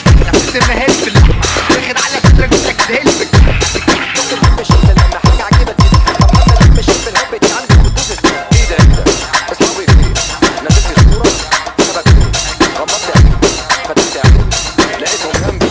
مش بحلم سرها لي في اللحمه واخد على صدرك بقولك اديها لي في الجنة. مش لما حاجه عجيبه تزيد محمد مش في الحب دي عندي بتدوس ايه ده انت اصحابي كتير نزلت الصوره انا بكتب غمضت عيني فتحت عيني لقيتهم جنبي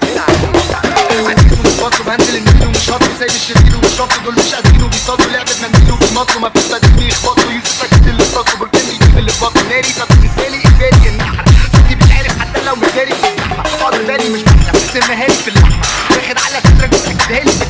هنا عايزين عايزين نتبطلوا بهندل النيل ومش هطلوا سايب الشرير ومش رفض دول مش قادرين وبيصطادوا لعبة منديل وبيمطلوا مفيش بديل بيخبطوا يوسف ساكت اللي اتصلوا بركان يجيب اللي في بطنه ناري فبالنسبة لي اجباري النحر صوتي مش عارف حتى لو مش داري في الزحمة حاضر بالي مش بحلم سرها لي في اللحمة واخد على صدرك بقولك اديها لي في